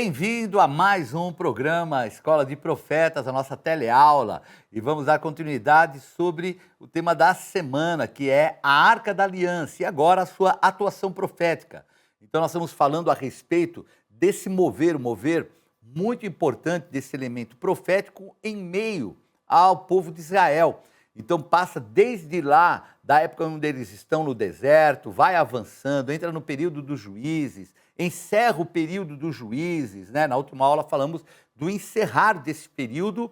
Bem-vindo a mais um programa Escola de Profetas, a nossa teleaula. E vamos dar continuidade sobre o tema da semana, que é a Arca da Aliança e agora a sua atuação profética. Então nós estamos falando a respeito desse mover muito importante desse elemento profético em meio ao povo de Israel. Então passa desde lá, da época onde eles estão no deserto, vai avançando, entra no período dos juízes, encerra o período dos juízes, né? Na última aula falamos do encerrar desse período,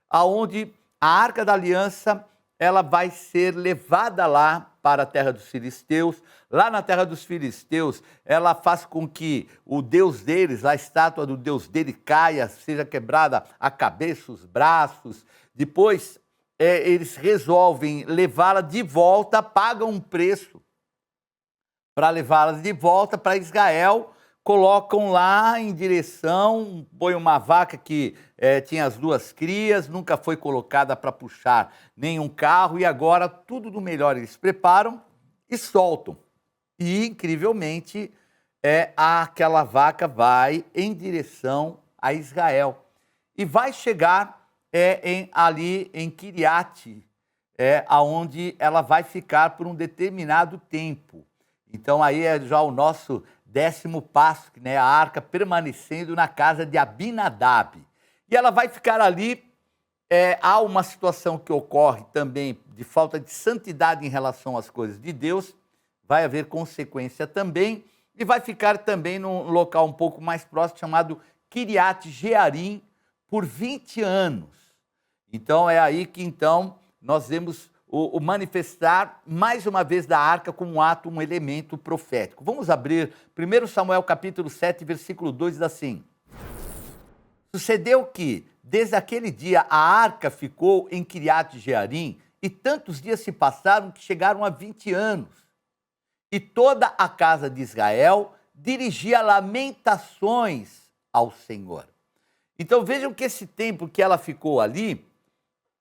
aonde a Arca da Aliança ela vai ser levada lá para a terra dos filisteus. Lá na terra dos filisteus, ela faz com que o Deus deles, a estátua do Deus dele caia, seja quebrada a cabeça, os braços. Depois, eles resolvem levá-la de volta, pagam um preço para levá-las de volta para Israel, colocam lá em direção, põe uma vaca que tinha as duas crias, nunca foi colocada para puxar nenhum carro, e agora tudo do melhor eles preparam e soltam. E, incrivelmente, aquela vaca vai em direção a Israel. E vai chegar ali em Quiriate, aonde ela vai ficar por um determinado tempo. Então aí é já o nosso 10º passo, né? A arca permanecendo na casa de Abinadab. E ela vai ficar ali, há uma situação que ocorre também de falta de santidade em relação às coisas de Deus, vai haver consequência também, e vai ficar também num local um pouco mais próximo, chamado Quiriate Jearim, por 20 anos. Então é aí que então nós vemos o manifestar mais uma vez da arca como um ato, um elemento profético. Vamos abrir 1 Samuel capítulo 7, versículo 2, diz assim: Sucedeu que, desde aquele dia, a arca ficou em Quiriate Jearim, e tantos dias se passaram que chegaram a 20 anos. E toda a casa de Israel dirigia lamentações ao Senhor. Então vejam que esse tempo que ela ficou ali,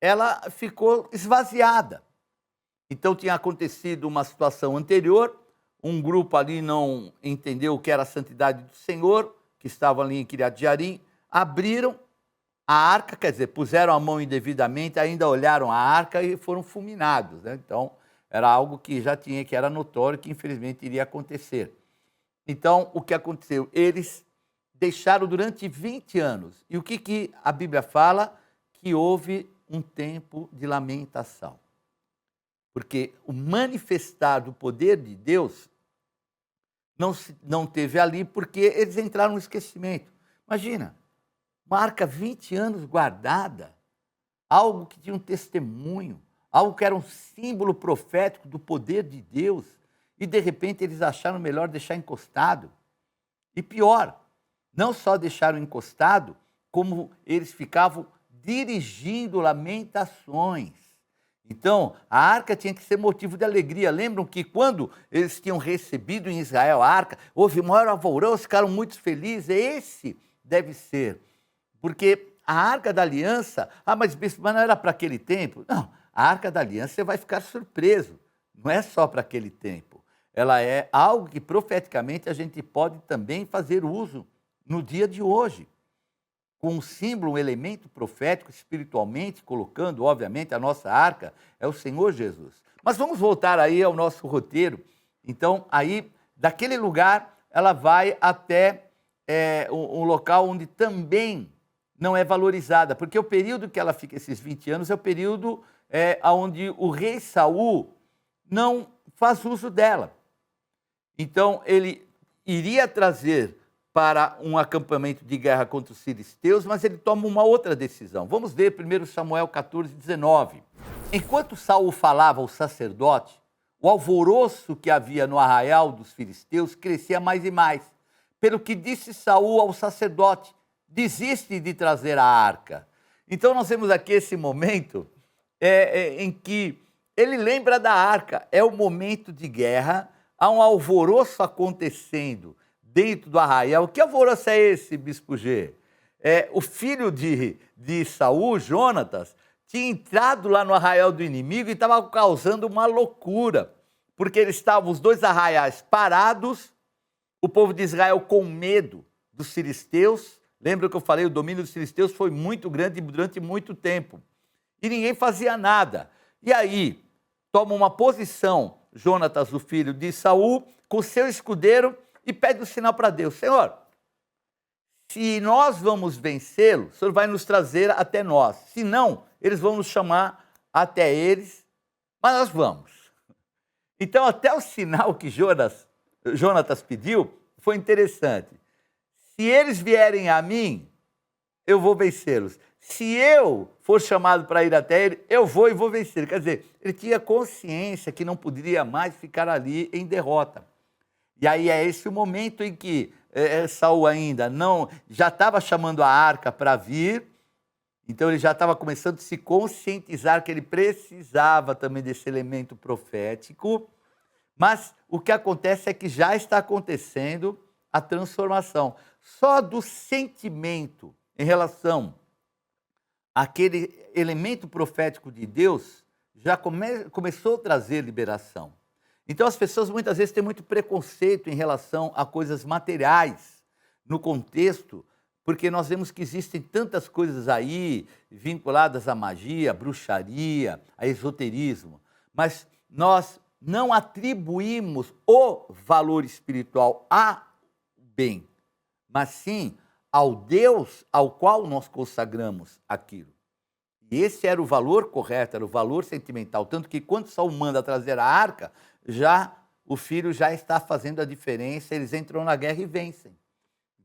ela ficou esvaziada. Então tinha acontecido uma situação anterior, um grupo ali não entendeu o que era a santidade do Senhor, que estava ali em Quiriate Jearim, abriram a arca, quer dizer, puseram a mão indevidamente, ainda olharam a arca e foram fulminados, né? Então era algo que já tinha, que era notório, que infelizmente iria acontecer. Então o que aconteceu? Eles deixaram durante 20 anos. E o que a Bíblia fala? Que houve um tempo de lamentação. Porque o manifestar do poder de Deus não teve ali, porque eles entraram no esquecimento. Imagina, uma arca 20 anos guardada, algo que tinha um testemunho, algo que era um símbolo profético do poder de Deus, e de repente eles acharam melhor deixar encostado. E pior, não só deixaram encostado, como eles ficavam dirigindo lamentações. Então, a arca tinha que ser motivo de alegria. Lembram que quando eles tinham recebido em Israel a arca, houve maior alvoroço, ficaram muito felizes. Esse deve ser. Porque a arca da aliança, mas bispo, mas não era para aquele tempo? Não, a arca da aliança você vai ficar surpreso. Não é só para aquele tempo. Ela é algo que profeticamente a gente pode também fazer uso no dia de hoje, com um símbolo, um elemento profético, espiritualmente, colocando, obviamente, a nossa arca, é o Senhor Jesus. Mas vamos voltar aí ao nosso roteiro. Então, aí, daquele lugar, ela vai até um local onde também não é valorizada, porque o período que ela fica, esses 20 anos, é o período onde o rei Saul não faz uso dela. Então, ele iria trazer para um acampamento de guerra contra os filisteus, mas ele toma uma outra decisão. Vamos ver 1 Samuel 14, 19. Enquanto Saul falava ao sacerdote, o alvoroço que havia no arraial dos filisteus crescia mais e mais. Pelo que disse Saul ao sacerdote: desiste de trazer a arca. Então nós temos aqui esse momento em que ele lembra da arca. É o momento de guerra, há um alvoroço acontecendo dentro do arraial. Que alvoroço é esse, Bispo G? O filho de Saul, Jonatas, tinha entrado lá no arraial do inimigo e estava causando uma loucura, porque eles estavam, os dois arraiais parados, o povo de Israel com medo, dos filisteus. Lembra que eu falei, o domínio dos filisteus foi muito grande durante muito tempo. E ninguém fazia nada. E aí, toma uma posição Jonatas, o filho de Saul, com seu escudeiro e pede um sinal para Deus. Senhor, se nós vamos vencê-lo, o Senhor vai nos trazer até nós. Se não, eles vão nos chamar até eles, mas nós vamos. Então, até o sinal que Jonatas pediu foi interessante. Se eles vierem a mim, eu vou vencê-los. Se eu for chamado para ir até ele, eu vou e vou vencer. Quer dizer, ele tinha consciência que não poderia mais ficar ali em derrota. E aí é esse o momento em que Saul ainda já estava chamando a arca para vir, então ele já estava começando a se conscientizar que ele precisava também desse elemento profético, mas o que acontece é que já está acontecendo a transformação. Só do sentimento em relação àquele elemento profético de Deus já começou a trazer liberação. Então as pessoas muitas vezes têm muito preconceito em relação a coisas materiais no contexto, porque nós vemos que existem tantas coisas aí vinculadas à magia, à bruxaria, a esoterismo, mas nós não atribuímos o valor espiritual ao bem, mas sim ao Deus ao qual nós consagramos aquilo. E esse era o valor correto, era o valor sentimental, tanto que quando Saul manda trazer a arca, o filho já está fazendo a diferença, eles entram na guerra e vencem.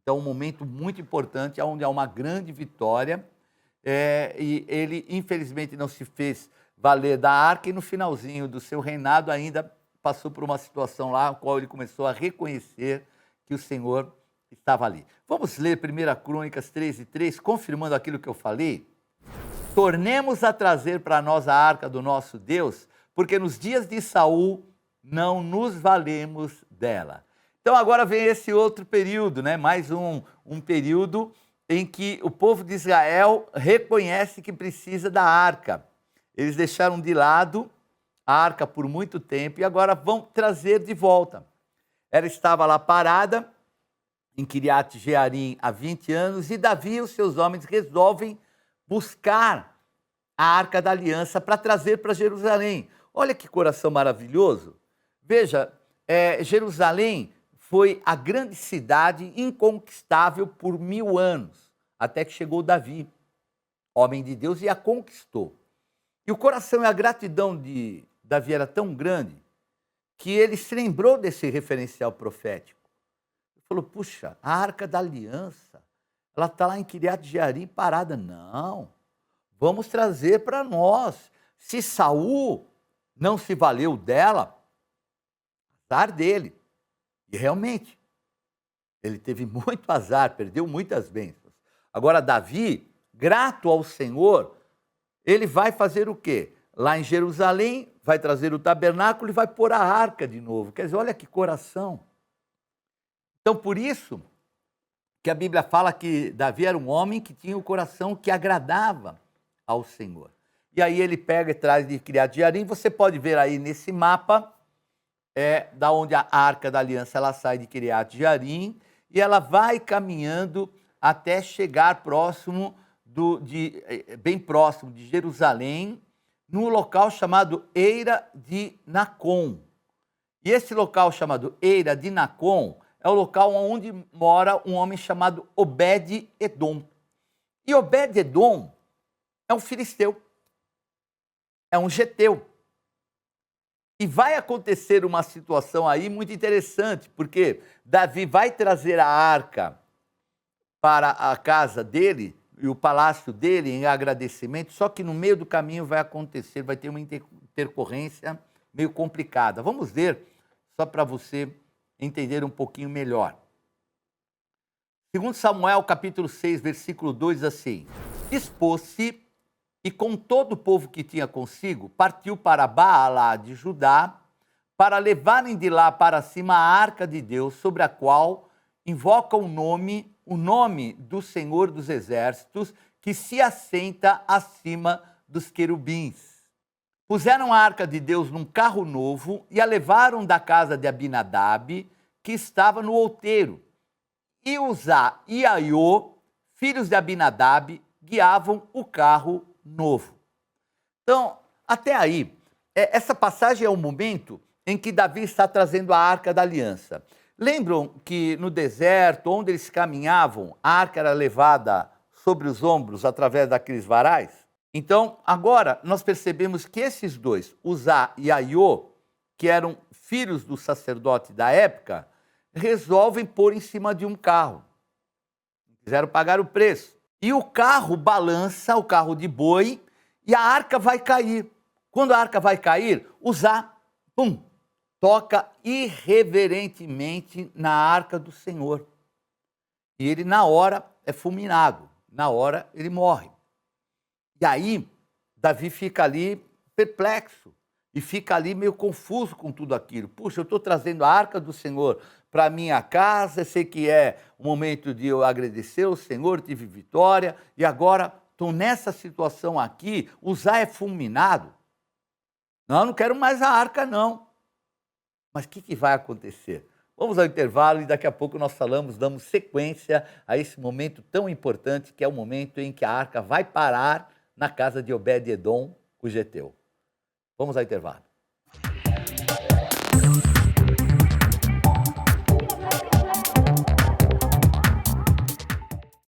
Então, um momento muito importante, onde há uma grande vitória, e ele, infelizmente, não se fez valer da arca, e no finalzinho do seu reinado ainda passou por uma situação lá, na qual ele começou a reconhecer que o Senhor estava ali. Vamos ler 1 Crônicas 13:3, confirmando aquilo que eu falei? Tornemos a trazer para nós a arca do nosso Deus, porque nos dias de Saul não nos valemos dela. Então agora vem esse outro período, né? Mais um período em que o povo de Israel reconhece que precisa da arca. Eles deixaram de lado a arca por muito tempo e agora vão trazer de volta. Ela estava lá parada em Kiriat Jearim há 20 anos e Davi e os seus homens resolvem buscar a Arca da Aliança para trazer para Jerusalém. Olha que coração maravilhoso. Veja, Jerusalém foi a grande cidade inconquistável por 1000 anos, até que chegou Davi, homem de Deus, e a conquistou. E o coração e a gratidão de Davi era tão grande que ele se lembrou desse referencial profético. Ele falou, puxa, a Arca da Aliança, ela está lá em Kiriat Jearim parada. Não, vamos trazer para nós. Se Saul não se valeu dela, azar dele. E realmente, ele teve muito azar, perdeu muitas bênçãos. Agora, Davi, grato ao Senhor, ele vai fazer o quê? Lá em Jerusalém, vai trazer o tabernáculo e vai pôr a arca de novo. Quer dizer, olha que coração. Então, por isso que a Bíblia fala que Davi era um homem que tinha o coração que agradava ao Senhor. E aí ele pega e traz de Kiriat Jearim. Você pode ver aí nesse mapa, da onde a Arca da Aliança ela sai de Kiriat Jearim e ela vai caminhando até chegar bem próximo de Jerusalém, num local chamado Eira de Nacon. E esse local chamado Eira de Nacon é o local onde mora um homem chamado Obed-Edom. E Obed-Edom é um filisteu, é um geteu. E vai acontecer uma situação aí muito interessante, porque Davi vai trazer a arca para a casa dele e o palácio dele em agradecimento, só que no meio do caminho vai ter uma intercorrência meio complicada. Vamos ver, só para você entender um pouquinho melhor. Segundo Samuel, capítulo 6, versículo 2, diz assim: dispôs-se e com todo o povo que tinha consigo, partiu para Baalá de Judá, para levarem de lá para cima a arca de Deus, sobre a qual invoca o nome do Senhor dos Exércitos, que se assenta acima dos querubins. Puseram a arca de Deus num carro novo e a levaram da casa de Abinadab, que estava no outeiro. e Uzá e Aiô, filhos de Abinadab, guiavam o carro novo. Então, até aí, essa passagem é o momento em que Davi está trazendo a Arca da Aliança. Lembram que no deserto, onde eles caminhavam, a arca era levada sobre os ombros através daqueles varais? Então, agora nós percebemos que esses dois, Uzá e Aiô, que eram filhos do sacerdote da época, resolvem pôr em cima de um carro. Quiseram pagar o preço. E o carro balança, o carro de boi, e a arca vai cair. Quando a arca vai cair, Uzá, pum, toca irreverentemente na arca do Senhor. E ele, na hora, é fulminado. Na hora, ele morre. E aí, Davi fica ali perplexo. E fica ali meio confuso com tudo aquilo. Puxa, eu estou trazendo a arca do Senhor para a minha casa, sei que é o momento de eu agradecer ao Senhor, tive vitória, e agora estou nessa situação aqui, Uzá é fulminado. Não, não quero mais a arca, não. Mas o que vai acontecer? Vamos ao intervalo e daqui a pouco nós damos sequência a esse momento tão importante, que é o momento em que a arca vai parar na casa de Obed-Edom, o geteu. Vamos ao intervalo.